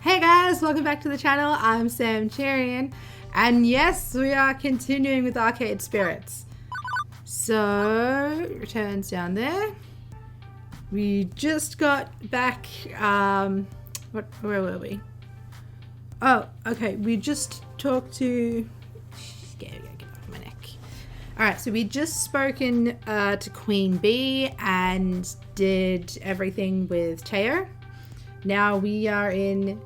Hey guys, welcome back to the channel. I'm Sam Cherian, and yes, we are continuing with Arcade Spirits. So, returns down there. We just got back, where were we? Oh, okay, we just talked to, get off my neck. Alright, so we just spoken to Queen Bee and did everything with Teo. Now we are in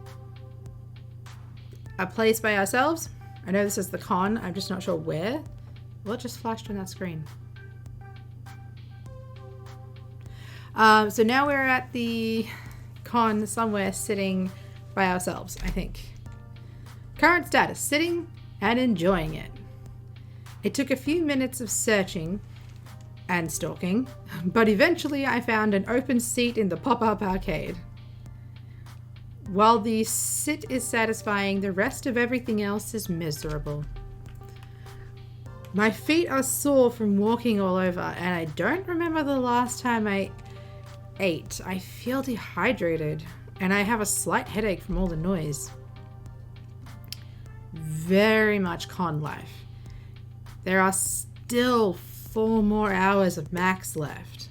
a place by ourselves. I know this is the con, I'm just not sure where. What just flashed on that screen? So now we're at the con somewhere sitting by ourselves, I think. Current status, sitting and enjoying it. It took a few minutes of searching and stalking, but eventually I found an open seat in the pop-up arcade. While the sit is satisfying, the rest of everything else is miserable. My feet are sore from walking all over, and I don't remember the last time I ate. I feel dehydrated, and I have a slight headache from all the noise. Very much con life. There are still 4 more hours of max left.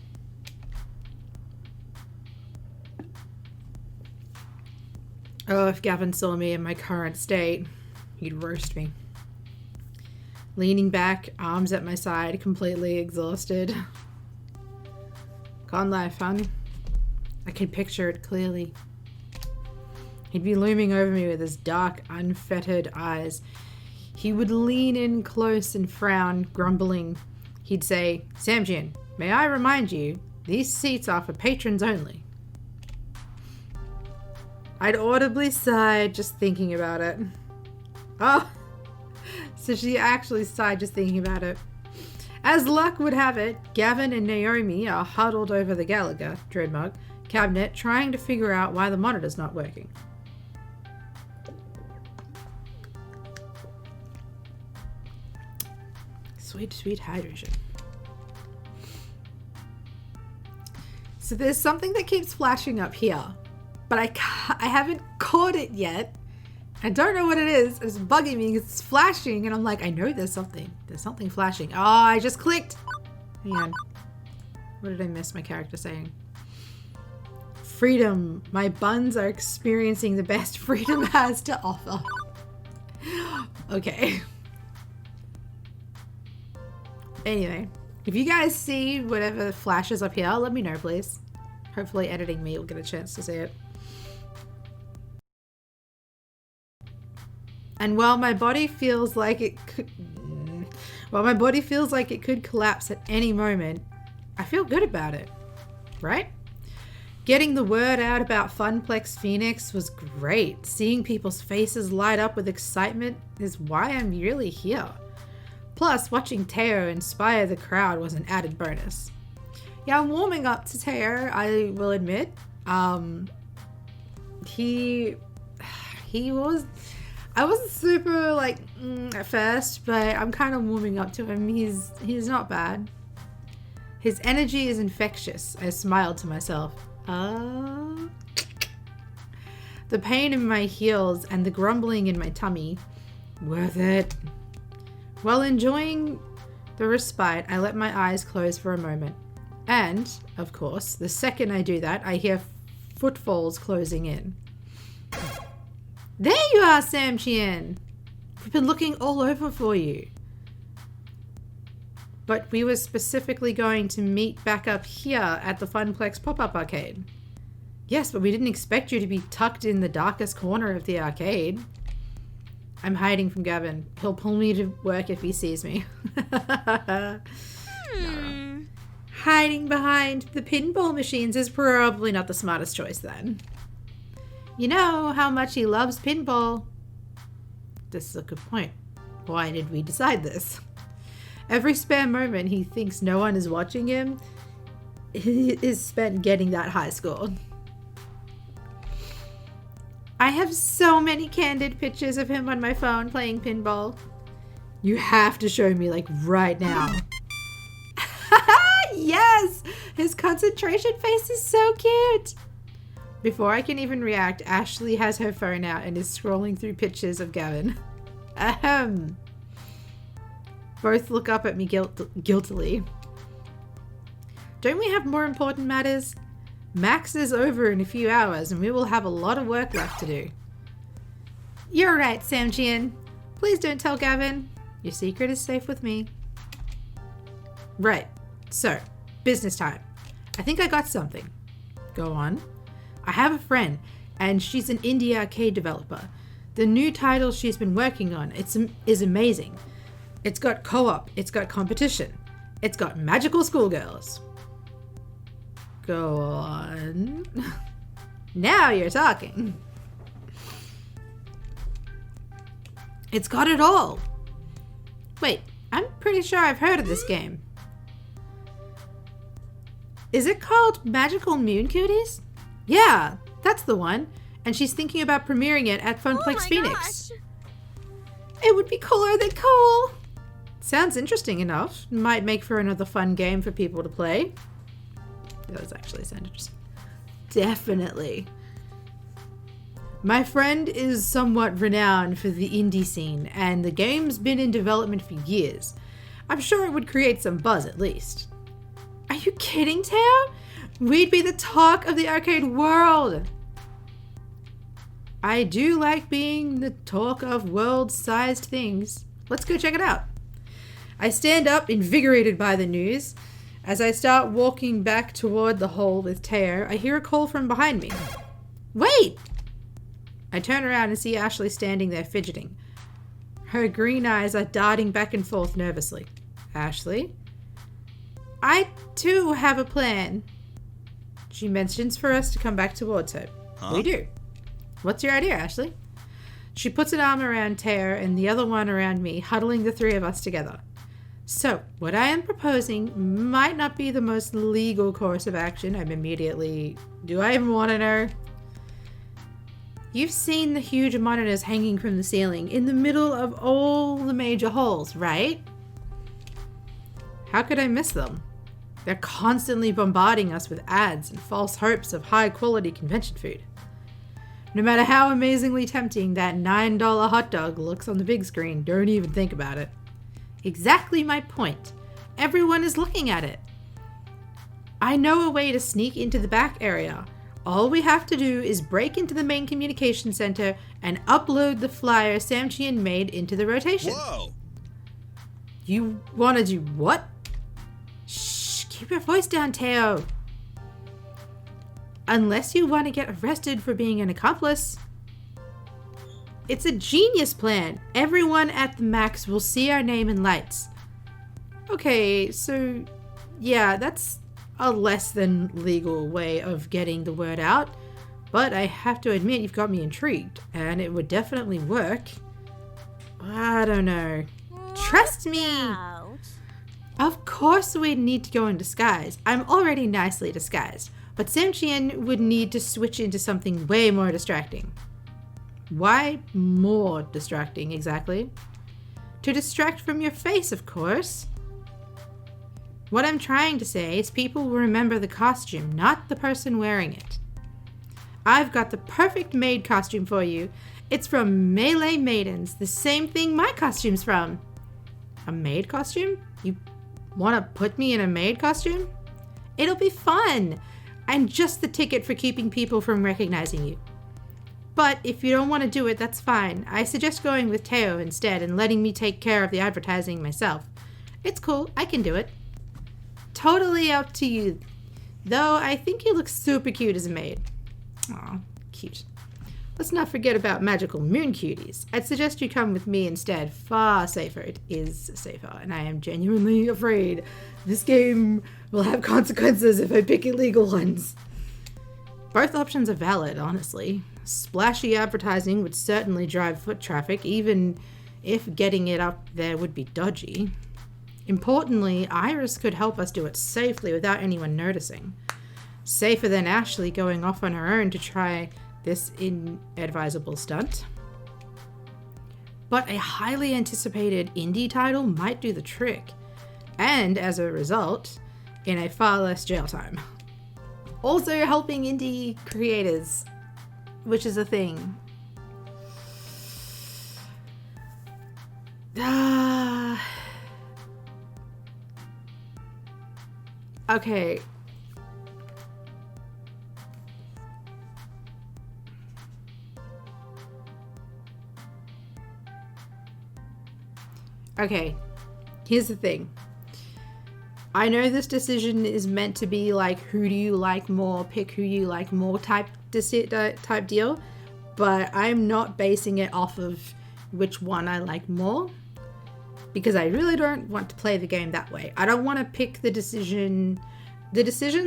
Oh, if Gavin saw me in my current state, he'd roast me. Leaning back, arms at my side, completely exhausted. Con life, hun. I can picture it clearly. He'd be looming over me with his dark, unfettered eyes. He would lean in close and frown, grumbling. He'd say, "Samjian, may I remind you, these seats are for patrons only." I'd audibly sigh just thinking about it. Oh, so she actually sighed just thinking about it. As luck would have it, Gavin and Naomi are huddled over the Gallagher trademark cabinet trying to figure out why the monitor's not working. Sweet, sweet hydration. So there's something that keeps flashing up here, but I haven't caught it yet. I don't know what it is. It's bugging me. It's flashing, and I'm like, I know there's something. There's something flashing. Oh, I just clicked. Hang on. What did I miss my character saying? Freedom. My buns are experiencing the best freedom has to offer. Okay. Anyway, if you guys see whatever flashes up here, let me know, please. Hopefully editing me will get a chance to see it. And while my body feels like it could collapse at any moment, I feel good about it, right? Getting the word out about Funplex Phoenix was great. Seeing people's faces light up with excitement is why I'm really here. Plus, watching Teo inspire the crowd was an added bonus. Yeah, I'm warming up to Teo, I will admit. I wasn't super like at first, but I'm kind of warming up to him. He's not bad. His energy is infectious. I smiled to myself. The pain in my heels and the grumbling in my tummy, worth it. While enjoying the respite, I let my eyes close for a moment. And, of course, the second I do that, I hear footfalls closing in. There you are, Samjian! We've been looking all over for you. But we were specifically going to meet back up here at the Funplex pop-up arcade. Yes, but we didn't expect you to be tucked in the darkest corner of the arcade. I'm hiding from Gavin. He'll pull me to work if he sees me. No. Hiding behind the pinball machines is probably not the smartest choice then. You know how much he loves pinball. This is a good point. Why did we decide this? Every spare moment he thinks no one is watching him is spent getting that high score. I have so many candid pictures of him on my phone playing pinball. You have to show me, like, right now. Yes! His concentration face is so cute. Before I can even react, Ashley has her phone out and is scrolling through pictures of Gavin. Ahem. Both look up at me guiltily. Don't we have more important matters? Max is over in a few hours and we will have a lot of work left to do. You're right, Samjian. Please don't tell Gavin. Your secret is safe with me. Right. So, business time. I think I got something. Go on. I have a friend, and she's an indie arcade developer. The new title she's been working on is amazing. It's got co-op, it's got competition, it's got magical schoolgirls. Go on. Now you're talking. It's got it all. Wait, I'm pretty sure I've heard of this game. Is it called Magical Moon Cooties? Yeah, that's the one. And she's thinking about premiering it at Funplex Phoenix. Gosh. It would be cooler than cool. Sounds interesting enough. Might make for another fun game for people to play. It does actually sound interesting. Definitely. My friend is somewhat renowned for the indie scene, and the game's been in development for years. I'm sure it would create some buzz at least. Are you kidding, Tao? We'd be the talk of the arcade world. I do like being the talk of world-sized things. Let's go check it out. I stand up, invigorated by the news. As I start walking back toward the hole with Teo, I hear a call from behind me. Wait! I turn around and see Ashley standing there fidgeting. Her green eyes are darting back and forth nervously. Ashley? I too have a plan. She mentions for us to come back towards her. Huh? We do. What's your idea, Ashley? She puts an arm around Teo and the other one around me, huddling the three of us together. So, what I am proposing might not be the most legal course of action. I'm immediately... Do I even want to know? You've seen the huge monitors hanging from the ceiling in the middle of all the major halls, right? How could I miss them? They're constantly bombarding us with ads and false hopes of high-quality convention food. No matter how amazingly tempting that $9 hot dog looks on the big screen, don't even think about it. Exactly my point. Everyone is looking at it. I know a way to sneak into the back area. All we have to do is break into the main communication center and upload the flyer Samchian made into the rotation. Whoa! You want to do what? Shh, keep your voice down, Teo. Unless you want to get arrested for being an accomplice. It's a genius plan. Everyone at the Max will see our name in lights. Okay, so yeah, that's a less than legal way of getting the word out. But I have to admit, you've got me intrigued, and it would definitely work. I don't know. Trust me. Of course we'd need to go in disguise. I'm already nicely disguised. But Samchian would need to switch into something way more distracting. Why more distracting, exactly? To distract from your face, of course. What I'm trying to say is people will remember the costume, not the person wearing it. I've got the perfect maid costume for you. It's from Melee Maidens, the same thing my costume's from. A maid costume? You want to put me in a maid costume? It'll be fun, and just the ticket for keeping people from recognizing you. But if you don't want to do it, that's fine. I suggest going with Teo instead and letting me take care of the advertising myself. It's cool, I can do it. Totally up to you. Though I think you look super cute as a maid. Aw, cute. Let's not forget about magical moon cuties. I'd suggest you come with me instead. Far safer. It is safer, and I am genuinely afraid this game will have consequences if I pick illegal ones. Both options are valid, honestly. Splashy advertising would certainly drive foot traffic, even if getting it up there would be dodgy. Importantly, Iris could help us do it safely without anyone noticing. Safer than Ashley going off on her own to try this inadvisable stunt. But a highly anticipated indie title might do the trick, and as a result, in a far less jail time. Also helping indie creators, which is a thing. Okay. Okay, here's the thing. I know this decision is meant to be like, who do you like more, pick who you like more type deal, but I'm not basing it off of which one I like more, because I really don't want to play the game that way. I don't want to pick the decisions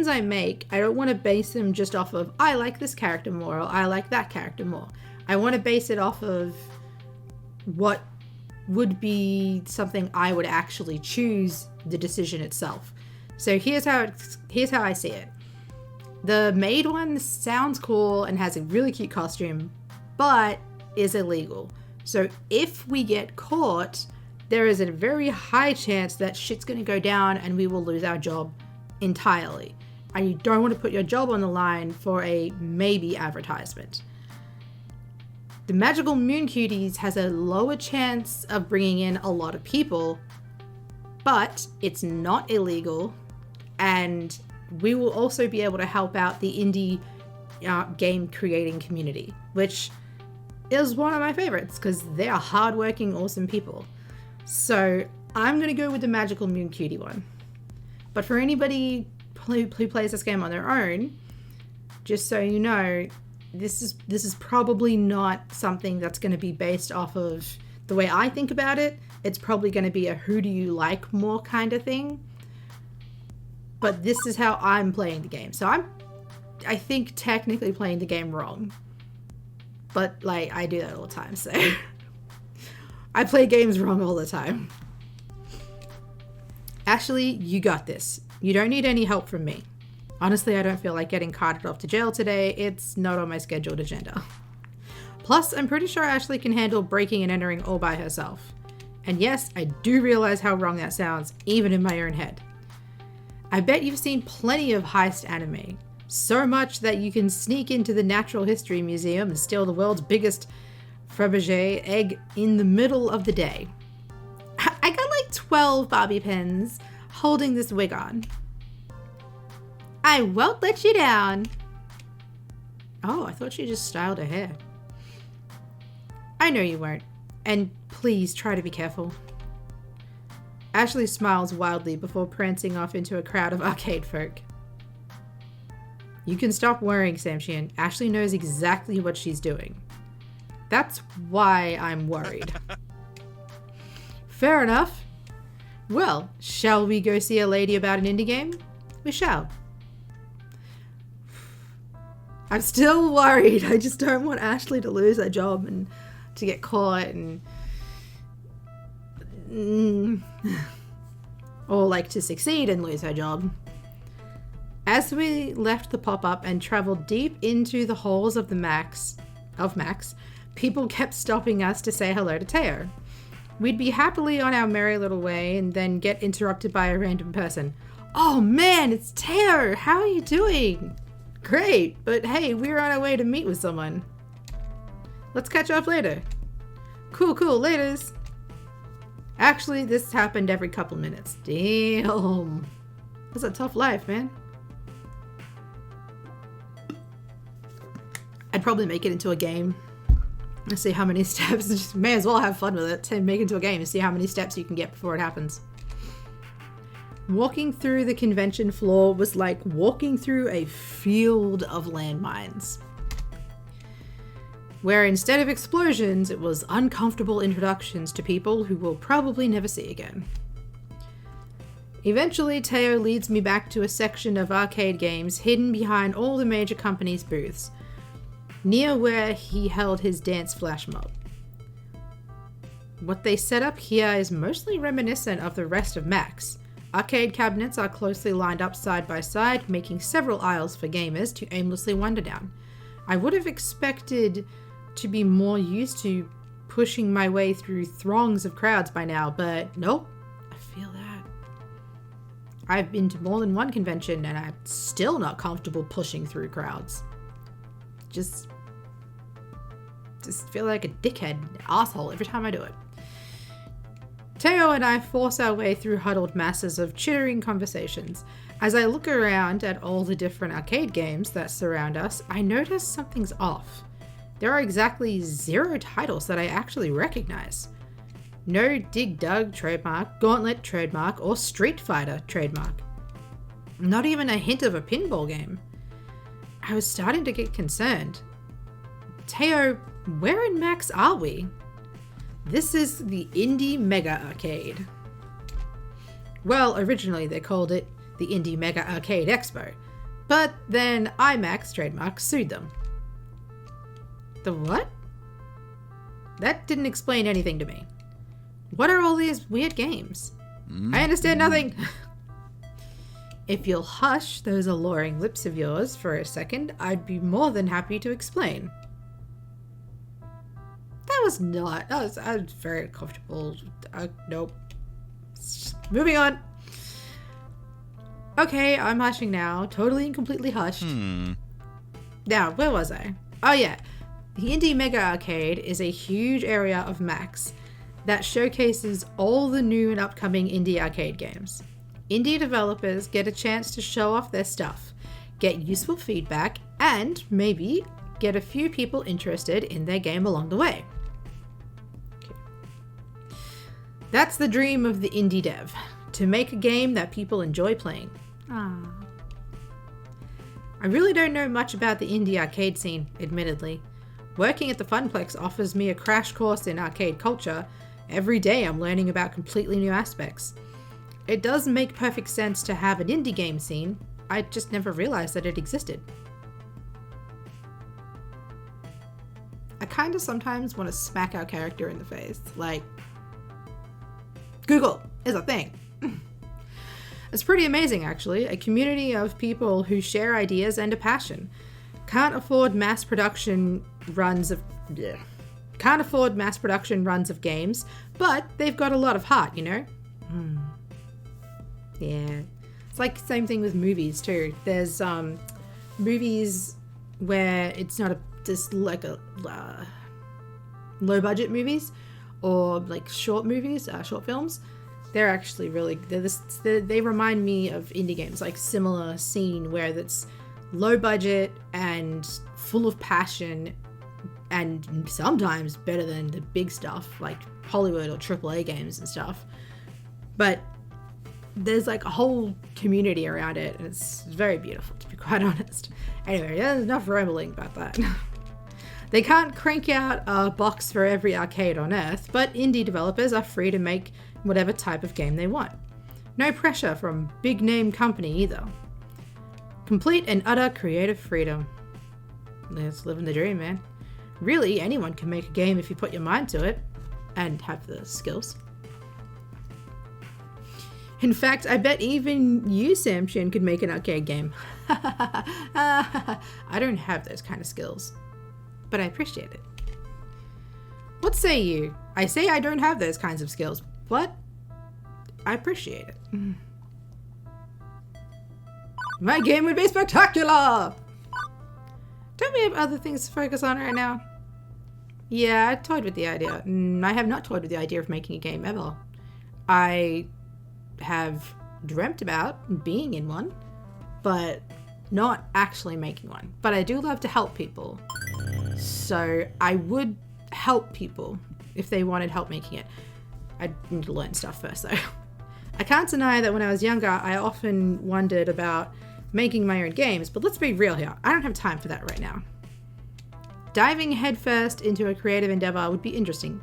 I make, I don't want to base them just off of, I like this character more, or I like that character more. I want to base it off of what would be something I would actually choose, the decision itself. So here's how I see it. The maid one sounds cool and has a really cute costume, but is illegal. So if we get caught, there is a very high chance that shit's gonna go down and we will lose our job entirely. And you don't want to put your job on the line for a maybe advertisement. The Magical Moon Cuties has a lower chance of bringing in a lot of people, but it's not illegal, and we will also be able to help out the indie game creating community, which is one of my favorites because they are hardworking, awesome people. So I'm going to go with the Magical Moon Cutie one. But for anybody who plays this game on their own, just so you know, this is probably not something that's going to be based off of the way I think about it. It's probably going to be a who do you like more kind of thing. But this is how I'm playing the game. So I think technically playing the game wrong. But like, I do that all the time, so I play games wrong all the time. Ashley, you got this. You don't need any help from me. Honestly, I don't feel like getting carted off to jail today. It's not on my scheduled agenda. Plus, I'm pretty sure Ashley can handle breaking and entering all by herself. And yes, I do realize how wrong that sounds, even in my own head. I bet you've seen plenty of heist anime. So much that you can sneak into the Natural History Museum and steal the world's biggest Fabergé egg in the middle of the day. I got like 12 bobby pins holding this wig on. I won't let you down. Oh, I thought she just styled her hair. I know you won't. And please try to be careful. Ashley smiles wildly before prancing off into a crowd of arcade folk. You can stop worrying, Samshian. Ashley knows exactly what she's doing. That's why I'm worried. Fair enough. Well, shall we go see a lady about an indie game? We shall. I'm still worried. I just don't want Ashley to lose her job and to get caught and or like to succeed and lose her job. As we left the pop-up and traveled deep into the halls of Max, people kept stopping us to say hello to Teo. We'd be happily on our merry little way and then get interrupted by a random person. Oh man, it's Teo! How are you doing? Great, but hey, we're on our way to meet with someone. Let's catch up later. Cool, laters. Actually, this happened every couple minutes. Damn. That's a tough life, man. I'd probably make it into a game. Let's see how many steps. Just may as well have fun with it. To make it into a game and see how many steps you can get before it happens. Walking through the convention floor was like walking through a field of landmines, where instead of explosions, it was uncomfortable introductions to people who we'll probably never see again. Eventually, Teo leads me back to a section of arcade games hidden behind all the major companies' booths, near where he held his dance flash mob. What they set up here is mostly reminiscent of the rest of Max. Arcade cabinets are closely lined up side by side, making several aisles for gamers to aimlessly wander down. I would have expected to be more used to pushing my way through throngs of crowds by now, but nope. I I've been to more than one convention and I'm still not comfortable pushing through crowds. Just feel like a dickhead asshole every time I do it. Teo and I force our way through huddled masses of chittering conversations. As I look around at all the different arcade games that surround us, I notice something's off. There are exactly 0 titles that I actually recognize. No Dig Dug trademark, Gauntlet trademark, or Street Fighter trademark. Not even a hint of a pinball game. I was starting to get concerned. Teo, where in Max are we? This is the Indie Mega Arcade. Well, originally they called it the Indie Mega Arcade Expo, but then IMAX trademark sued them. The what? That didn't explain anything to me. What are all these weird games? I understand nothing. If you'll hush those alluring lips of yours for a second, I'd be more than happy to explain. I was very comfortable. Nope. Moving on. Okay, I'm hushing now. Totally and completely hushed. Now, where was I? Oh yeah. The Indie Mega Arcade is a huge area of Max that showcases all the new and upcoming indie arcade games. Indie developers get a chance to show off their stuff, get useful feedback, and maybe get a few people interested in their game along the way. Okay. That's the dream of the indie dev, to make a game that people enjoy playing. I really don't know much about the indie arcade scene, admittedly. Working at the Funplex offers me a crash course in arcade culture. Every day I'm learning about completely new aspects. It does make perfect sense to have an indie game scene. I just never realized that it existed. I kind of sometimes want to smack our character in the face. Like, Google is a thing. It's pretty amazing, actually. A community of people who share ideas and a passion. Can't afford mass production runs of games, but they've got a lot of heart, you know? Yeah. It's like the same thing with movies too. There's movies where it's not just like a low budget movies or like short movies, short films. They're actually really, they remind me of indie games, like similar scene where that's low budget and full of passion and sometimes better than the big stuff like Hollywood or AAA games and stuff. But there's like a whole community around it and it's very beautiful, to be quite honest. Anyway, there's enough rambling about that. They can't crank out a box for every arcade on Earth, but indie developers are free to make whatever type of game they want. No pressure from big name company either. Complete and utter creative freedom. Let's live in the dream, man. Really, anyone can make a game if you put your mind to it and have the skills. In fact, I bet even you, Sam Chin, could make an arcade game. I don't have those kind of skills, but I appreciate it. What say you? I say I don't have those kinds of skills, but I appreciate it. My game would be spectacular! Don't we have other things to focus on right now? Yeah, I toyed with the idea. I have not toyed with the idea of making a game ever. I have dreamt about being in one, but not actually making one. But I do love to help people. So I would help people if they wanted help making it. I need to learn stuff first though. I can't deny that when I was younger, I often wondered about making my own games, but let's be real here. I don't have time for that right now. Diving headfirst into a creative endeavor would be interesting,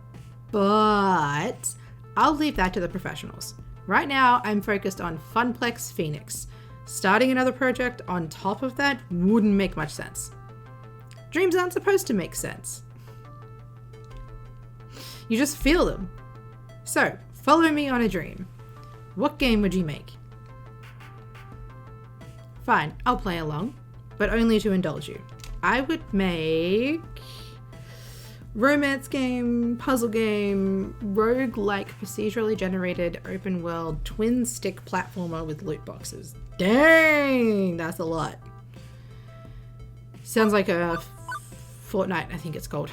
but I'll leave that to the professionals. Right now, I'm focused on Funplex Phoenix. Starting another project on top of that wouldn't make much sense. Dreams aren't supposed to make sense. You just feel them. So, follow me on a dream. What game would you make? Fine, I'll play along, but only to indulge you. I would make Romance game, puzzle game, rogue-like procedurally generated open world twin stick platformer with loot boxes. Dang, that's a lot. Sounds like a Fortnite, I think it's called.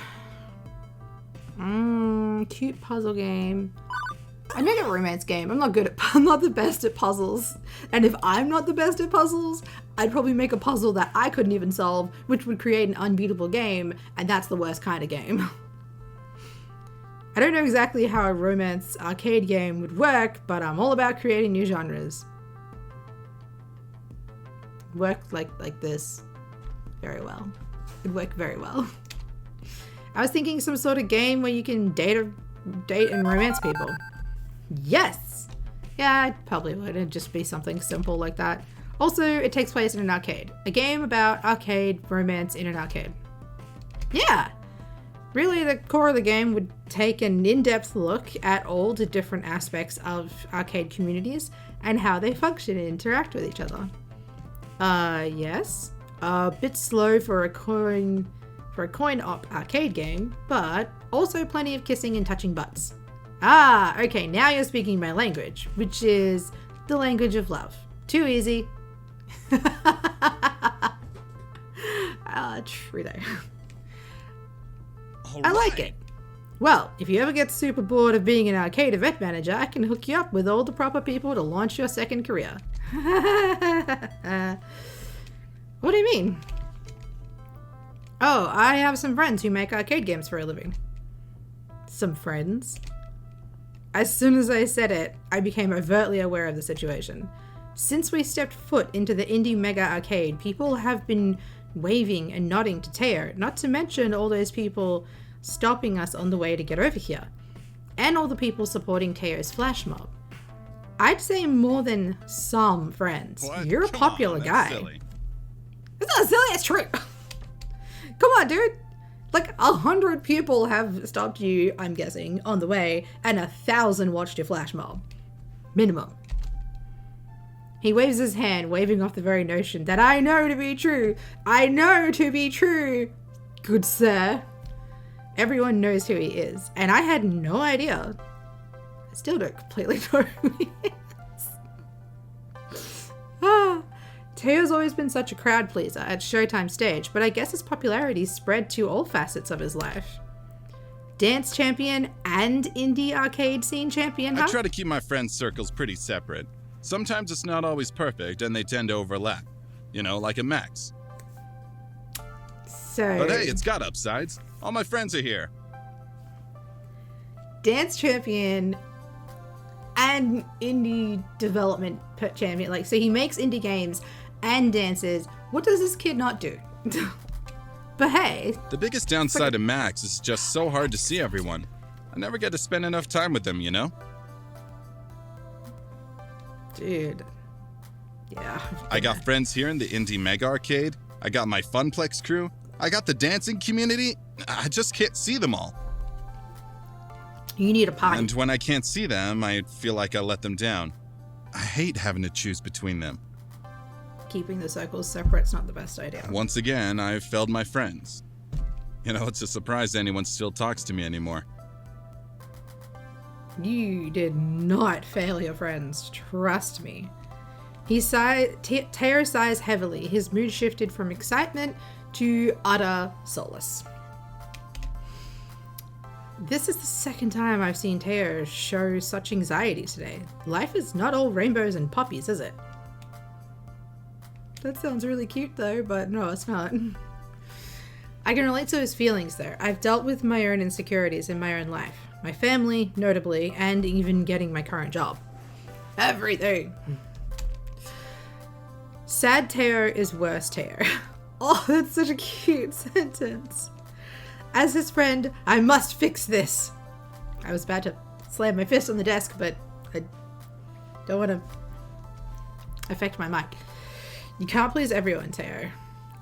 Cute puzzle game. I make a romance game. I'm not the best at puzzles. And if I'm not the best at puzzles, I'd probably make a puzzle that I couldn't even solve, which would create an unbeatable game, and that's the worst kind of game. I don't know exactly how a romance arcade game would work, but I'm all about creating new genres. Work like this very well. It'd work very well. I was thinking some sort of game where you can date and romance people. Yes! Yeah, it probably would. It'd just be something simple like that. Also, it takes place in an arcade. A game about arcade romance in an arcade. Yeah! Really, the core of the game would take an in-depth look at all the different aspects of arcade communities and how they function and interact with each other. Yes. A bit slow for a coin-op arcade game, but also plenty of kissing and touching butts. Ah, okay, now you're speaking my language, which is the language of love. Too easy. True though. I like it. Well, if you ever get super bored of being an arcade event manager, I can hook you up with all the proper people to launch your second career. What do you mean? Oh, I have some friends who make arcade games for a living. Some friends? As soon as I said it, I became overtly aware of the situation. Since we stepped foot into the indie mega arcade, people have been waving and nodding to Teo, not to mention all those people stopping us on the way to get over here, and all the people supporting Teo's flash mob. I'd say more than some friends. What? You're a Come popular on, guy. that's silly. It's not silly, it's true. Come on, dude. Like 100 people have stopped you, I'm guessing, on the way, and 1,000 watched your flash mob. Minimum. He waves his hand, waving off the very notion that I know to be true. I know to be true, good sir. Everyone knows who he is, and I had no idea. I still don't completely know who he is. Teo's always been such a crowd pleaser at Showtime stage, but I guess his popularity spread to all facets of his life. Dance champion and indie arcade scene champion, huh? I try to keep my friends' circles pretty separate. Sometimes it's not always perfect, and they tend to overlap. You know, like a Max. So... But hey, it's got upsides. All my friends are here. Dance champion and indie development champion. Like, so he makes indie games and dances. What does this kid not do? But hey. The biggest downside of Max is just so hard to see everyone. I never get to spend enough time with them, you know? Dude. Yeah. I got friends here in the Indie Mega Arcade. I got my Funplex crew. I got the dancing community. I just can't see them all. You need a party. And when I can't see them, I feel like I let them down. I hate having to choose between them. Keeping the circles separate's not the best idea. Once again, I've failed my friends. You know, it's a surprise anyone still talks to me anymore. You did not fail your friends, trust me. Teo sighs heavily. His mood shifted from excitement to utter solace. This is the second time I've seen Teo show such anxiety today. Life is not all rainbows and puppies, is it? That sounds really cute though, but no, it's not. I can relate to his feelings though. I've dealt with my own insecurities in my own life. My family, notably, and even getting my current job. Everything. Sad Teo is worse Teo. Oh, that's such a cute sentence. As his friend, I must fix this. I was about to slam my fist on the desk, but I don't want to affect my mic. You can't please everyone, Teo.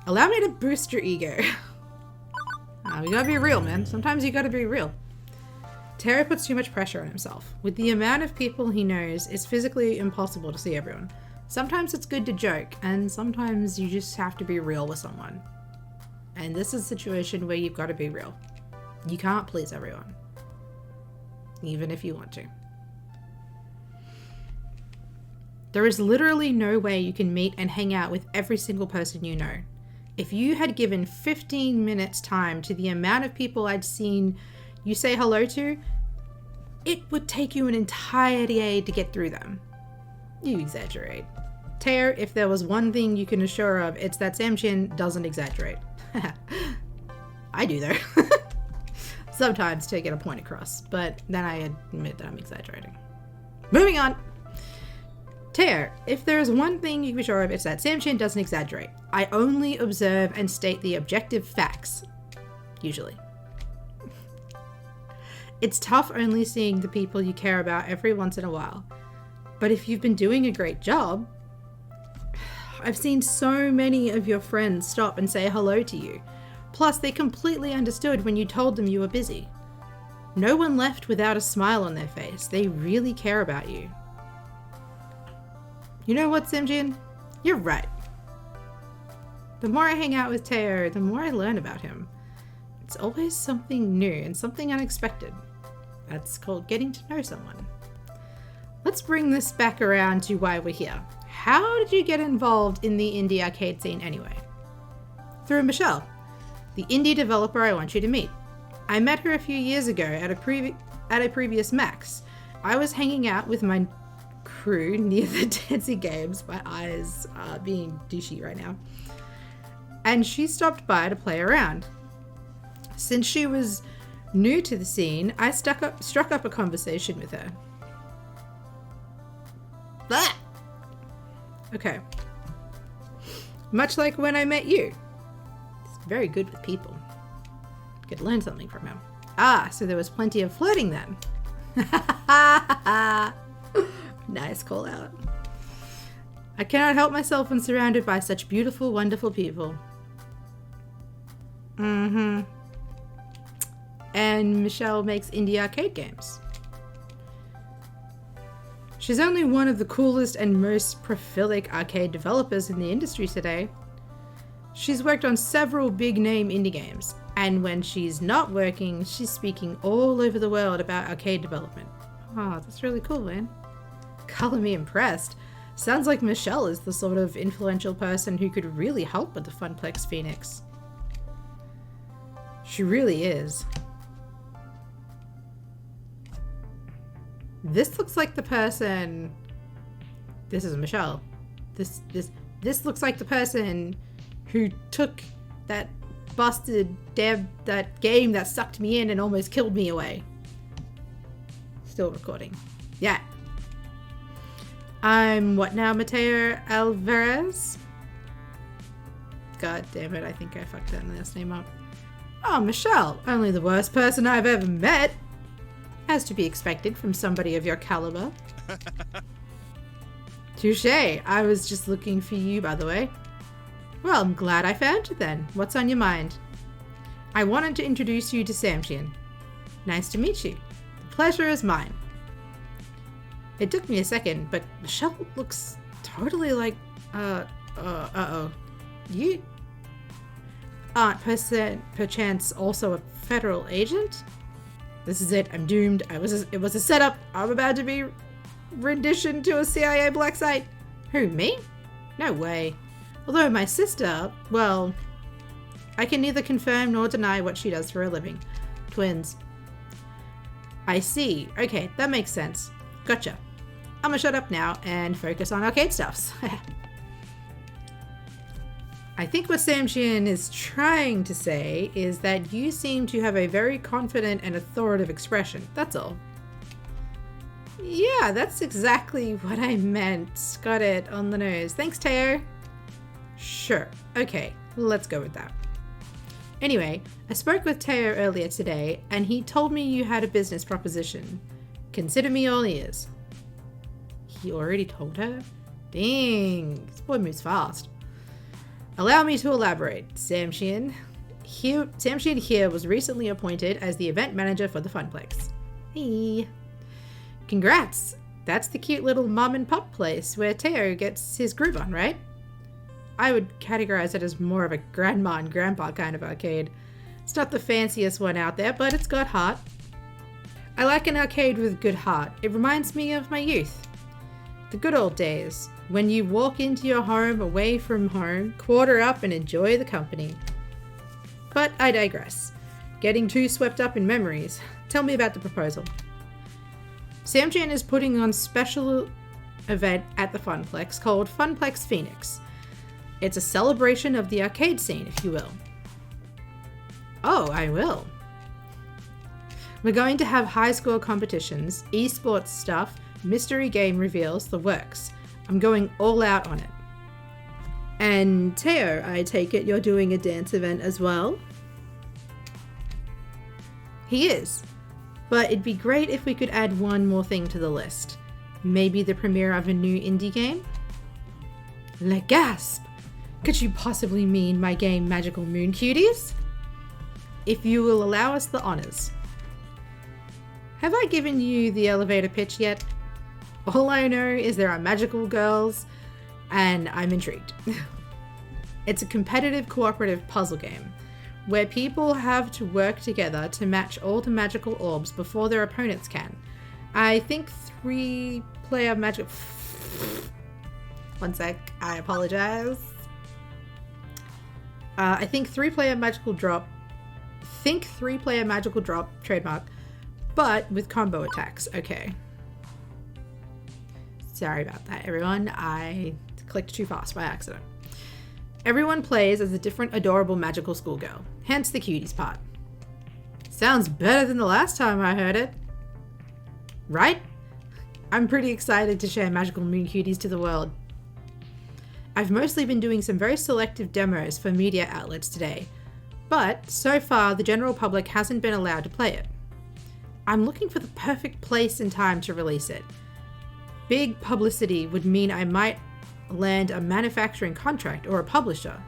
Allow me to boost your ego. We gotta be real, man. Sometimes you gotta be real. Teo puts too much pressure on himself. With the amount of people he knows, it's physically impossible to see everyone. Sometimes it's good to joke, and sometimes you just have to be real with someone. And this is a situation where you've got to be real. You can't please everyone, even if you want to. There is literally no way you can meet and hang out with every single person you know. If you had given 15 minutes time to the amount of people I'd seen you say hello to, it would take you an entire day to get through them. You exaggerate. Teo, if there was one thing you can assure of, it's that Samchin doesn't exaggerate. I do though. Sometimes to get a point across, but then I admit that I'm exaggerating. Moving on. Teo, if there is one thing you can be sure of, it's that Samchin doesn't exaggerate. I only observe and state the objective facts. Usually. It's tough only seeing the people you care about every once in a while. But if you've been doing a great job, I've seen so many of your friends stop and say hello to you. Plus, they completely understood when you told them you were busy. No one left without a smile on their face. They really care about you. You know what, Samjin? You're right. The more I hang out with Teo, the more I learn about him. It's always something new and something unexpected. That's called getting to know someone. Let's bring this back around to why we're here. How did you get involved in the indie arcade scene anyway? Through Michelle, the indie developer I want you to meet. I met her a few years ago at a previous Max. I was hanging out with my crew near the dancing games. My eyes are being douchey right now. And she stopped by to play around. Since she was new to the scene, I struck up a conversation with her. Blah! Okay. Much like when I met you. He's very good with people. Could learn something from him. Ah, so there was plenty of flirting then. Nice call out. I cannot help myself when surrounded by such beautiful, wonderful people. And Michelle makes indie arcade games. She's only one of the coolest and most prolific arcade developers in the industry today. She's worked on several big-name indie games, and when she's not working, she's speaking all over the world about arcade development. Oh, that's really cool, man. Color me impressed. Sounds like Michelle is the sort of influential person who could really help with the Funplex Phoenix. She really is. This looks like the person... This is Michelle. This looks like the person who took that busted that game that sucked me in and almost killed me away. Still recording. Yeah. I'm what now, Mateo Alvarez? God damn it, I think I fucked that last name up. Oh, Michelle, only the worst person I've ever met. As to be expected from somebody of your caliber. Touché, I was just looking for you, by the way. Well, I'm glad I found you then. What's on your mind? I wanted to introduce you to Samchin. Nice to meet you. The pleasure is mine. It took me a second, but Michelle looks totally like, You aren't perchance also a federal agent? This is it. I'm doomed. It was a setup. I'm about to be renditioned to a CIA black site. Who, me? No way. Although my sister, well, I can neither confirm nor deny what she does for a living. Twins. I see. Okay, that makes sense. Gotcha. I'm gonna shut up now and focus on arcade stuffs. I think what Samchin is trying to say is that you seem to have a very confident and authoritative expression. That's all. Yeah, that's exactly what I meant. Got it on the nose. Thanks, Teo. Sure. Okay, let's go with that. Anyway, I spoke with Teo earlier today, and he told me you had a business proposition. Consider me all ears. He already told her? Dang, this boy moves fast. Allow me to elaborate. Samchin here was recently appointed as the event manager for the Funplex. Hey. Congrats. That's the cute little mom and pop place where Teo gets his groove on, right? I would categorize it as more of a grandma and grandpa kind of arcade. It's not the fanciest one out there, but it's got heart. I like an arcade with good heart. It reminds me of my youth. The good old days, when you walk into your home away from home, quarter up and enjoy the company. But I digress. Getting too swept up in memories. Tell me about the proposal. Samjan is putting on special event at the Funplex called Funplex Phoenix. It's a celebration of the arcade scene, if you will. Oh, I will. We're going to have high score competitions, esports stuff, mystery game reveals, the works. I'm going all out on it. And Teo, I take it you're doing a dance event as well? He is. But it'd be great if we could add one more thing to the list. Maybe the premiere of a new indie game? Le gasp! Could you possibly mean my game Magical Moon Cuties? If you will allow us the honors. Have I given you the elevator pitch yet? All I know is there are magical girls, and I'm intrigued. It's a competitive cooperative puzzle game, where people have to work together to match all the magical orbs before their opponents can. I think 3-player magic... One sec, I apologize. I think 3-player magical drop... trademark, but with combo attacks. Okay. Sorry about that, everyone. I clicked too fast by accident. Everyone plays as a different adorable magical schoolgirl, hence the cuties part. Sounds better than the last time I heard it. Right? I'm pretty excited to share Magical Moon Cuties to the world. I've mostly been doing some very selective demos for media outlets today, but so far the general public hasn't been allowed to play it. I'm looking for the perfect place and time to release it. Big publicity would mean I might land a manufacturing contract or a publisher,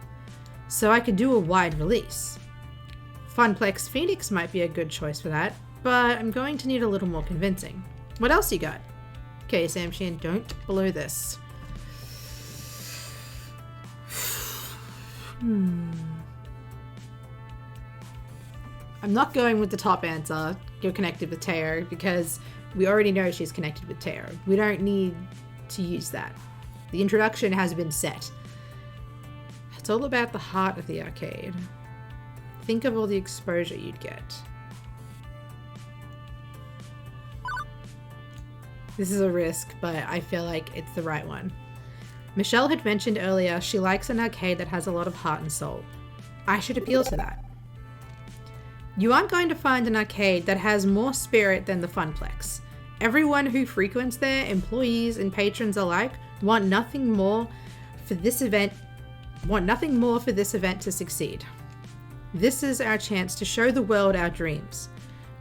so I could do a wide release. Funplex Phoenix might be a good choice for that, but I'm going to need a little more convincing. What else you got? Okay, Samshin, don't blow this. I'm not going with the top answer, you're connected with Teo, because we already know she's connected with Teo. We don't need to use that. The introduction has been set. It's all about the heart of the arcade. Think of all the exposure you'd get. This is a risk, but I feel like it's the right one. Michelle had mentioned earlier she likes an arcade that has a lot of heart and soul. I should appeal to that. You aren't going to find an arcade that has more spirit than the Funplex. Everyone who frequents there, employees and patrons alike, want nothing more for this event to succeed. This is our chance to show the world our dreams.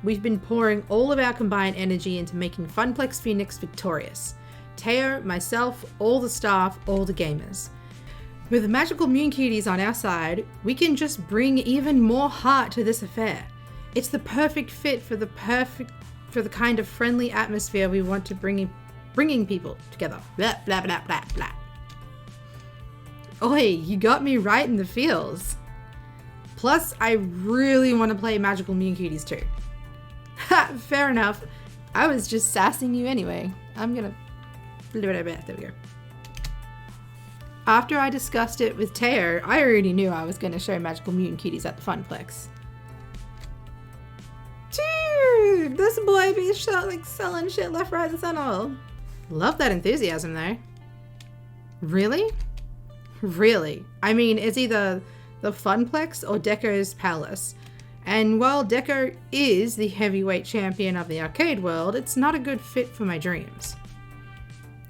We've been pouring all of our combined energy into making Funplex Phoenix victorious. Teo, myself, all the staff, all the gamers. With Magical Moon Cuties on our side, we can just bring even more heart to this affair. It's the perfect fit for the kind of friendly atmosphere we want to bringing people together. Blah, blah, blah, blah, blah. Oi, you got me right in the feels. Plus, I really want to play Magical Moon Cuties too. Ha, fair enough. I was just sassing you anyway. There we go. After I discussed it with Teo, I already knew I was going to show Magical Mutant Cuties at the Funplex. Dude, this boy be selling shit left, right, and center. Love that enthusiasm though. Really? Really? I mean, it's either the Funplex or Deco's Palace. And while Deco is the heavyweight champion of the arcade world, it's not a good fit for my dreams.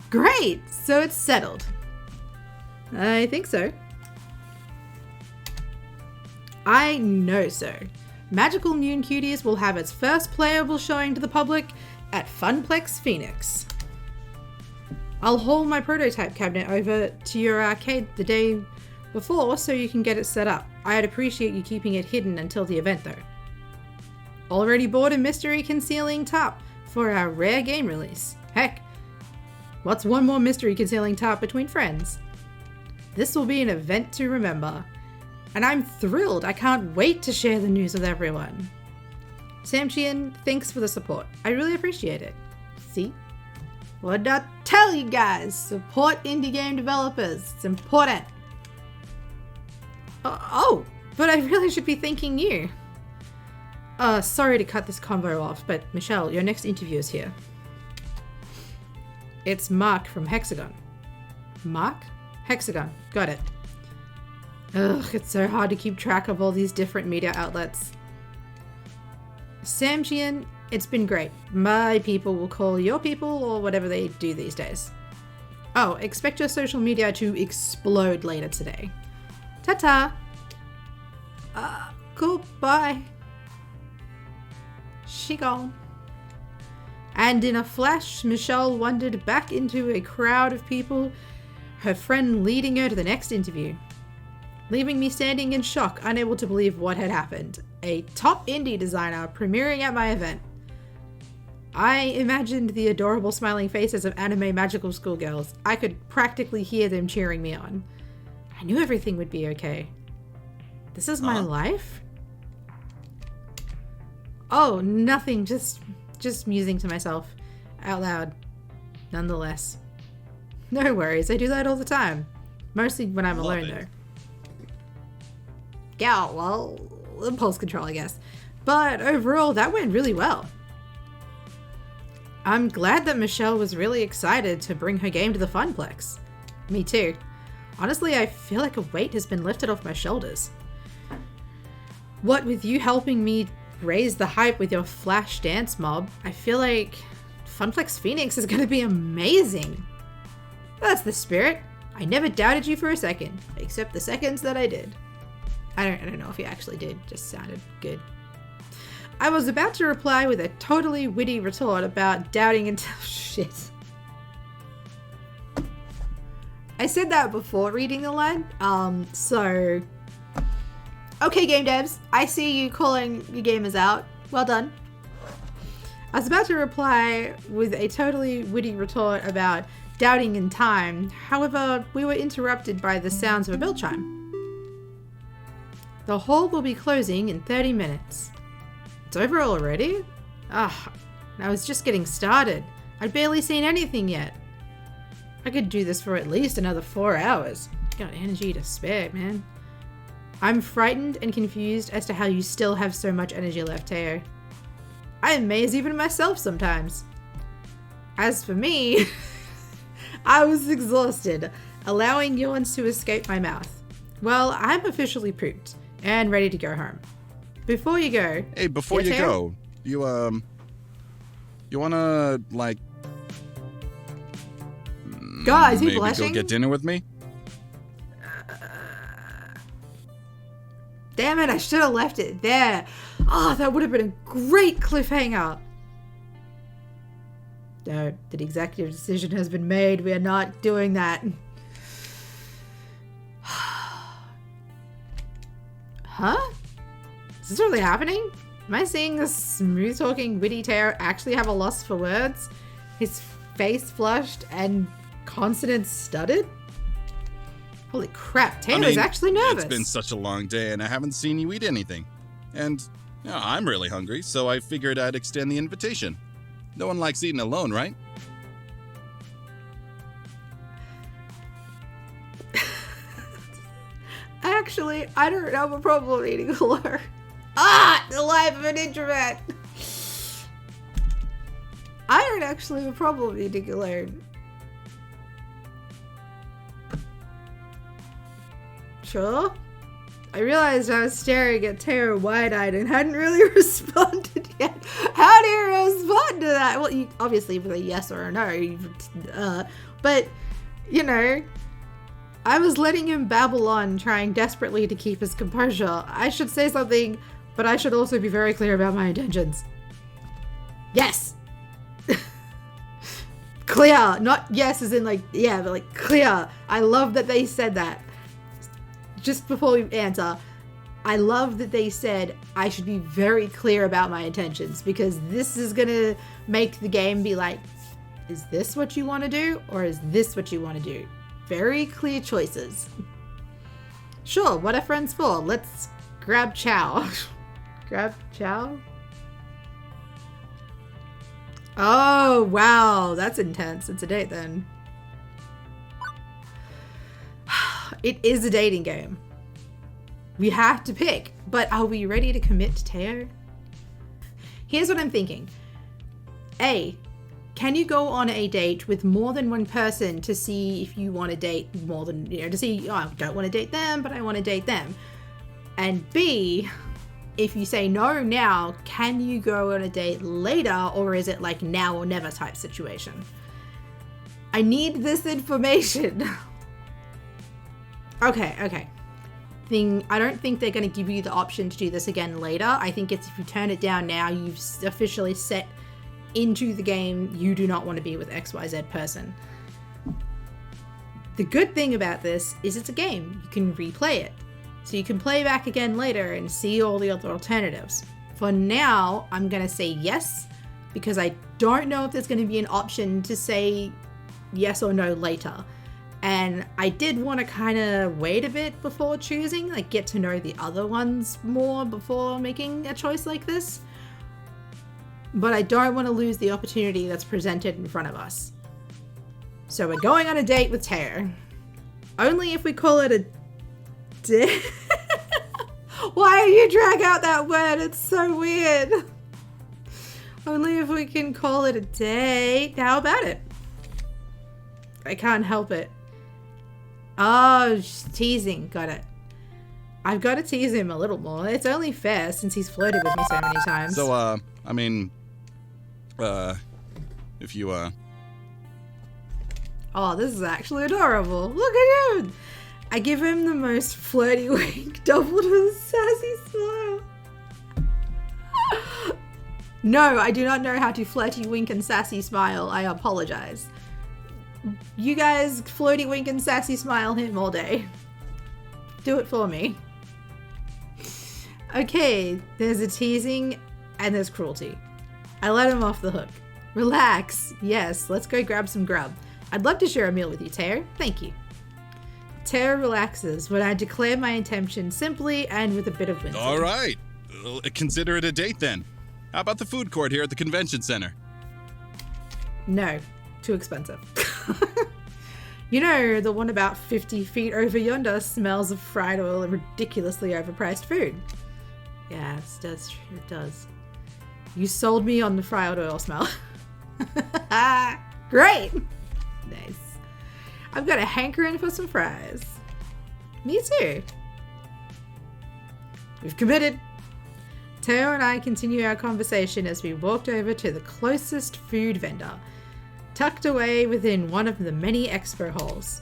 Great! So it's settled. I think so. I know so. Magical Moon Cuties will have its first playable showing to the public at Funplex Phoenix. I'll haul my prototype cabinet over to your arcade the day before so you can get it set up. I'd appreciate you keeping it hidden until the event though. Already bought a mystery concealing top for our rare game release. Heck, what's one more mystery concealing top between friends? This will be an event to remember. And I'm thrilled. I can't wait to share the news with everyone. Samchian, thanks for the support. I really appreciate it. See? What did I tell you guys? Support indie game developers. It's important. Oh, but I really should be thanking you. Sorry to cut this convo off, but Michelle, your next interview is here. It's Mark from Hexagon. Mark? Hexagon. Got it. Ugh, it's so hard to keep track of all these different media outlets. Samjian, it's been great. My people will call your people or whatever they do these days. Oh, expect your social media to explode later today. Ta-ta! Cool, bye. She gone. And in a flash, Michelle wandered back into a crowd of people, her friend leading her to the next interview, leaving me standing in shock, unable to believe what had happened. A top indie designer premiering at my event. I imagined the adorable smiling faces of anime magical schoolgirls. I could practically hear them cheering me on. I knew everything would be okay. This is my life? Oh, nothing. Just musing to myself out loud. Nonetheless. No worries. I do that all the time. Mostly when I'm alone, though. Yeah, well, impulse control, I guess. But overall, that went really well. I'm glad that Michelle was really excited to bring her game to the Funplex. Me too. Honestly, I feel like a weight has been lifted off my shoulders. What with you helping me raise the hype with your Flash dance mob, I feel like Funplex Phoenix is going to be amazing. That's the spirit. I never doubted you for a second, except the seconds that I did. I don't know if he actually did, just sounded good. I was about to reply with a totally witty retort about doubting until shit. I said that before reading the line, so... Okay, game devs, I see you calling your gamers out. Well done. I was about to reply with a totally witty retort about doubting in time. However, we were interrupted by the sounds of a bell chime. The hall will be closing in 30 minutes. It's over already? Ah, I was just getting started. I'd barely seen anything yet. I could do this for at least another 4 hours. Got energy to spare, man. I'm frightened and confused as to how you still have so much energy left, Teo. I amaze even myself sometimes. As for me, I was exhausted, allowing yawns to escape my mouth. Well, I'm officially pooped and ready to go home. Before you go... Hey, before you go, you wanna, like... God, is he maybe blushing? Go get dinner with me? Damn it, I should have left it there. Oh, that would have been a great cliffhanger. No, the executive decision has been made. We are not doing that. Huh? Is this really happening? Am I seeing this smooth-talking, witty Teo actually have a loss for words? His face flushed and consonants stuttered? Holy crap, Teo is actually nervous. It's been such a long day and I haven't seen you eat anything. And I'm really hungry, so I figured I'd extend the invitation. No one likes eating alone, right? Actually, I don't have a problem eating alone. Ah, the life of an introvert. I don't actually have a problem eating alone. Sure. I realized I was staring at Teo wide-eyed and hadn't really responded yet. How do you respond to that? Well, you obviously with a yes or a no. But, you know, I was letting him babble on, trying desperately to keep his composure. I should say something, but I should also be very clear about my intentions. Yes! Clear! Not yes as in like, yeah, but like clear. I love that they said that. Just before we answer, I love that they said I should be very clear about my intentions, because this is gonna make the game be like, is this what you want to do or is this what you want to do? Very clear choices. Sure, what are friends for? Let's grab chow. Grab chow? Oh, wow. That's intense. It's a date then. It is a dating game. We have to pick, but are we ready to commit to Teo? Here's what I'm thinking. A, can you go on a date with more than one person to see if you want to date more than, to see, oh, I don't want to date them, but I want to date them. And B, if you say no now, can you go on a date later, or is it like now or never type situation? I need this information. Okay. I don't think they're going to give you the option to do this again later. I think it's if you turn it down now, you've officially set into the game you do not want to be with XYZ person. The good thing about this is it's a game. You can replay it. So you can play back again later and see all the other alternatives. For now, I'm going to say yes, because I don't know if there's going to be an option to say yes or no later. And I did want to kind of wait a bit before choosing, like get to know the other ones more before making a choice like this. But I don't want to lose the opportunity that's presented in front of us. So we're going on a date with Teo. Only if we call it a date. Why do you drag out that word? It's so weird. Only if we can call it a date. How about it? I can't help it. Oh, she's teasing. Got it. I've got to tease him a little more. It's only fair since he's flirted with me so many times. So, I mean, if you, Oh, this is actually adorable. Look at him. I give him the most flirty wink, doubled with a sassy smile. No, I do not know how to flirty wink and sassy smile. I apologize. You guys flirty wink and sassy smile him all day. Do it for me. Okay, there's a teasing and there's cruelty. I let him off the hook. Relax. Yes, let's go grab some grub. I'd love to share a meal with you, Teo. Thank you. Teo relaxes when I declare my intention simply and with a bit of whimsy. all right. Consider it a date then. How about the food court here at the convention center? No, too expensive. You know, the one about 50 feet over yonder smells of fried oil and ridiculously overpriced food. Yes, it does. You sold me on the fried oil smell. Great! Nice. I've got a hankering for some fries. Me too. We've committed. Teo and I continue our conversation as we walked over to the closest food vendor, tucked away within one of the many expo halls.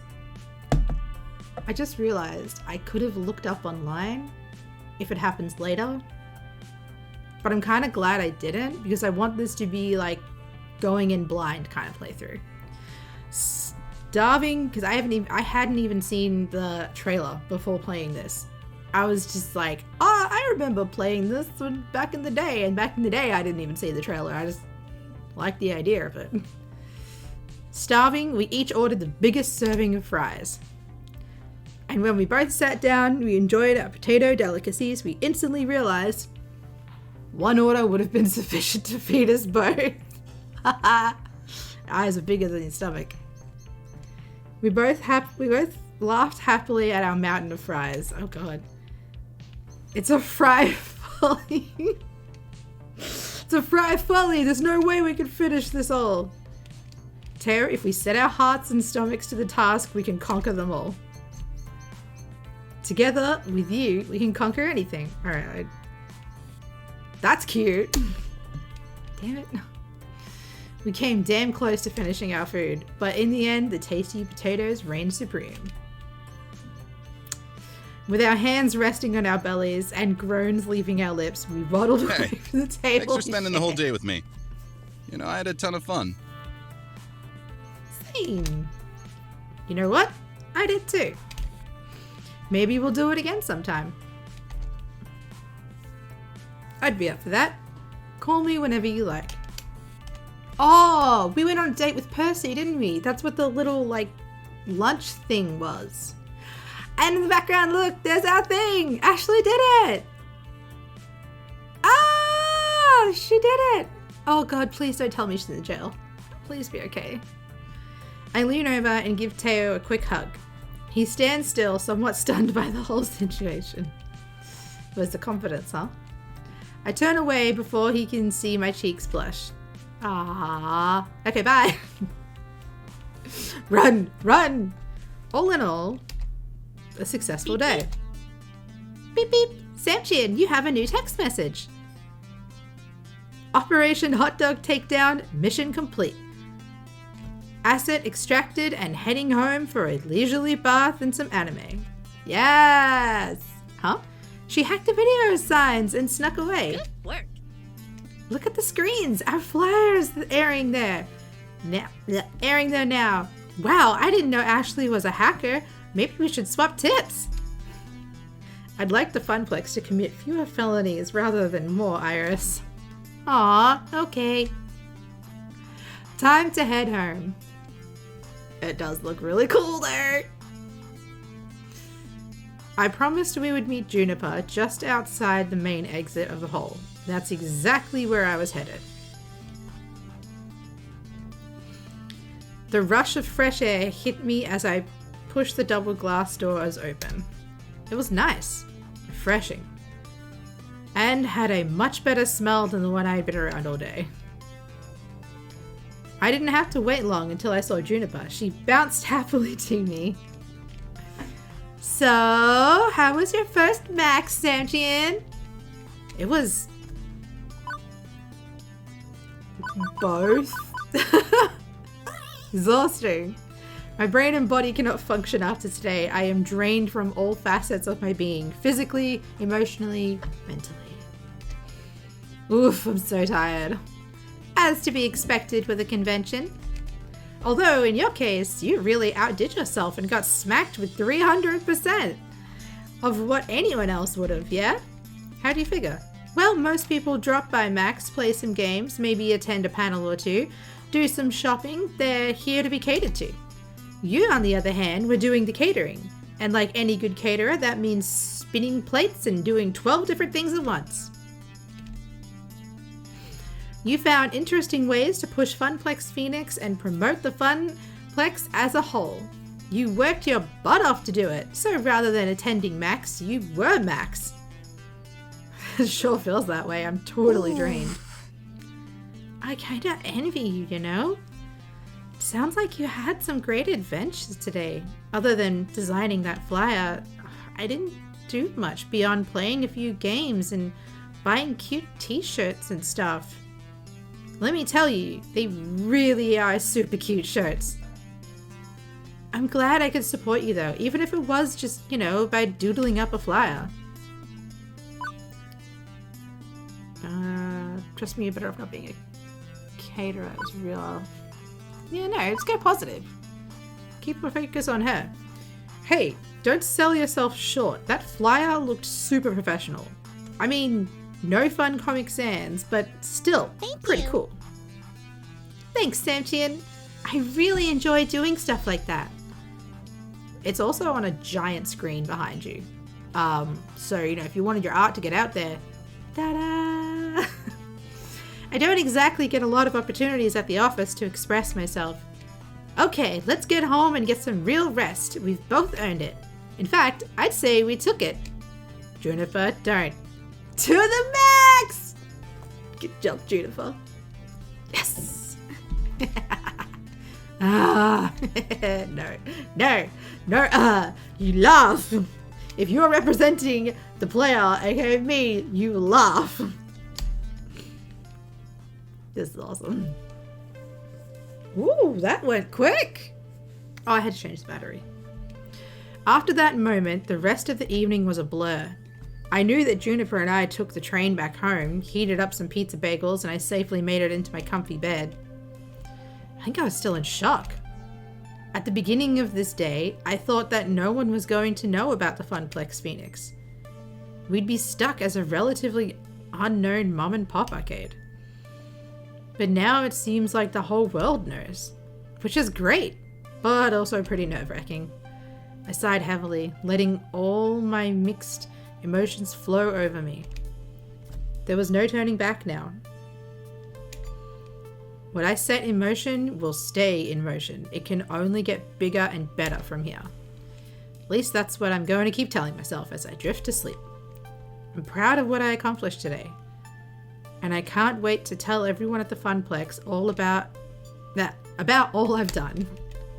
I just realized I could have looked up online if it happens later, but I'm kind of glad I didn't, because I want this to be like going in blind kind of playthrough. Starving, because I hadn't even seen the trailer before playing this. I was just like, oh, I remember playing this one back in the day, and back in the day I didn't even see the trailer. I just liked the idea of it. Starving, we each ordered the biggest serving of fries. And when we both sat down, we enjoyed our potato delicacies, we instantly realized one order would have been sufficient to feed us both. Eyes are bigger than your stomach. We both laughed happily at our mountain of fries. Oh god. It's a fry folly. It's a fry folly. There's no way we can finish this all. Teo, if we set our hearts and stomachs to the task, we can conquer them all. Together, with you, we can conquer anything. Alright. That's cute. Damn it. We came damn close to finishing our food, but in the end, the tasty potatoes reigned supreme. With our hands resting on our bellies and groans leaving our lips, we waddled away from the table. Thanks for spending the whole day with me. You know, I had a ton of fun. Same. You know what? I did too. Maybe we'll do it again sometime. I'd be up for that. Call me whenever you like. Oh, we went on a date with Percy, didn't we? That's what the little, like, lunch thing was. And in the background, look, there's our thing. Ashley did it. Ah, she did it. Oh God, please don't tell me she's in jail. Please be okay. I lean over and give Teo a quick hug. He stands still, somewhat stunned by the whole situation. Was the confidence, huh? I turn away before he can see my cheeks blush. Ah. Okay, bye. Run, run. All in all, a successful day. Beep, beep. Samchin, you have a new text message. Operation Hot Dog Takedown, mission complete. Asset extracted and heading home for a leisurely bath and some anime. Yes! Huh? She hacked the video signs and snuck away. Good work. Look at the screens. Our flyers airing there. Airing there now. Wow, I didn't know Ashley was a hacker. Maybe we should swap tips. I'd like the Funplex to commit fewer felonies rather than more, Iris. Aw, okay. Time to head home. It does look really cool there. I promised we would meet Juniper just outside the main exit of the hall. That's exactly where I was headed. The rush of fresh air hit me as I pushed the double glass doors open. It was nice, refreshing, and had a much better smell than the one I had been around all day. I didn't have to wait long until I saw Juniper. She bounced happily to me. So, how was your first Max, Samchin? It was... both. Exhausting. My brain and body cannot function after today. I am drained from all facets of my being. Physically, emotionally, mentally. Oof, I'm so tired. As to be expected with a convention. Although, in your case, you really outdid yourself and got smacked with 300% of what anyone else would have, yeah? How do you figure? Well, most people drop by Max, play some games, maybe attend a panel or two, do some shopping. They're here to be catered to. You, on the other hand, were doing the catering. And like any good caterer, that means spinning plates and doing 12 different things at once. You found interesting ways to push Funplex Phoenix and promote the Funplex as a whole. You worked your butt off to do it, so rather than attending Max, you were Max. It sure feels that way. I'm totally drained. I kinda envy you, you know? Sounds like you had some great adventures today. Other than designing that flyer, I didn't do much beyond playing a few games and buying cute t-shirts and stuff. Let me tell you, they really are super cute shirts. I'm glad I could support you though, even if it was just, you know, by doodling up a flyer. Trust me, you're better off not being a caterer. It's real. Yeah, no, let's go positive. Keep my focus on her. Hey, don't sell yourself short. That flyer looked super professional. I mean, no fun Comic Sans, but still pretty cool. Thanks, Samchin. I really enjoy doing stuff like that. It's also on a giant screen behind you. So, you know, if you wanted your art to get out there, ta-da! I don't exactly get a lot of opportunities at the office to express myself. Okay, let's get home and get some real rest. We've both earned it. In fact, I'd say we took it. Juniper, don't. To the max! Good job, Juniper. Yes! No, you laugh. If you're representing the player, aka me, you laugh. This is awesome. Ooh, that went quick. Oh, I had to change the battery. After that moment, the rest of the evening was a blur. I knew that Juniper and I took the train back home, heated up some pizza bagels, and I safely made it into my comfy bed. I think I was still in shock. At the beginning of this day, I thought that no one was going to know about the Funplex Phoenix. We'd be stuck as a relatively unknown mom and pop arcade. But now it seems like the whole world knows, which is great, but also pretty nerve-wracking. I sighed heavily, letting all my mixed emotions flow over me. There was no turning back now. What I set in motion will stay in motion. It can only get bigger and better from here. At least that's what I'm going to keep telling myself as I drift to sleep. I'm proud of what I accomplished today. And I can't wait to tell everyone at the Funplex all about all I've done.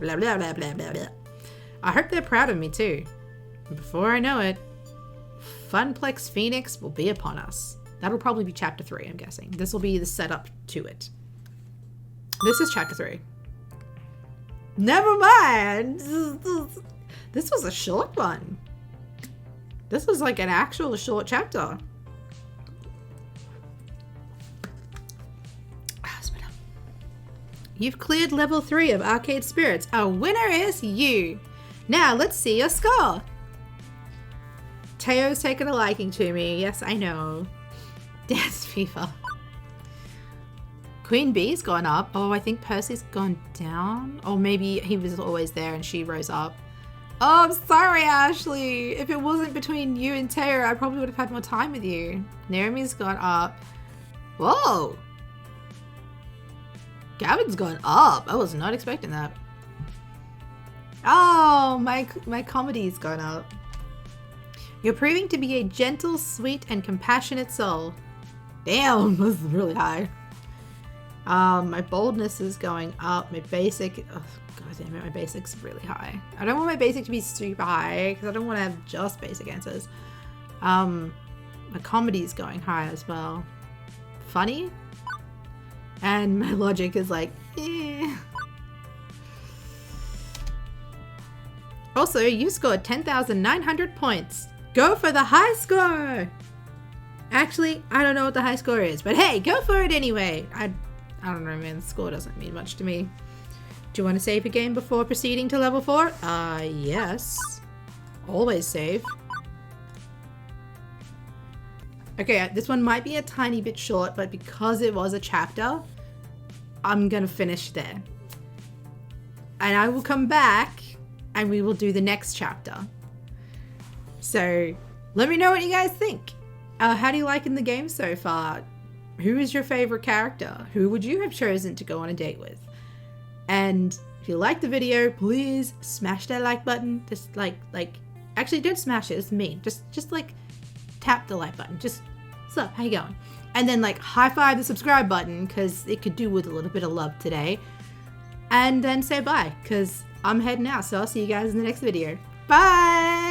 Blah, blah, blah, blah, blah, blah. I hope they're proud of me too. And before I know it, Funplex Phoenix will be upon us. That'll probably be chapter 3, I'm guessing. This will be the setup to it. This is chapter 3. Never mind. This was a short one. This was like an actual short chapter. You've cleared level 3 of Arcade Spirits. Our winner is you. Now let's see your score. Teo's taken a liking to me. Yes, I know. Dance FIFA. Queen Bee's gone up. Oh, I think Percy's gone down. Or maybe he was always there and she rose up. Oh, I'm sorry, Ashley. If it wasn't between you and Teo, I probably would have had more time with you. Naomi's gone up. Whoa. Gavin's gone up. I was not expecting that. Oh, my comedy's gone up. You're proving to be a gentle, sweet, and compassionate soul. Damn, this is really high. My boldness is going up. My basic, oh, god damn it, my basic's really high. I don't want my basic to be super high because I don't want to have just basic answers. My comedy's going high as well. Funny? And my logic is like, eh. Also, you scored 10,900 points. Go for the high score! Actually, I don't know what the high score is, but hey, go for it anyway. I don't know, man. The score doesn't mean much to me. Do you want to save a game before proceeding to level 4? Yes. Always save. Okay, this one might be a tiny bit short, but because it was a chapter, I'm gonna finish there. And I will come back and we will do the next chapter. So let me know what you guys think. How do you like in the game so far? Who is your favorite character? Who would you have chosen to go on a date with? And if you liked the video, please smash that like button. Just actually don't smash it, it's mean. Just like tap the like button. Just, what's up, how you going? And then like high five the subscribe button because it could do with a little bit of love today. And then say bye because I'm heading out. So I'll see you guys in the next video. Bye!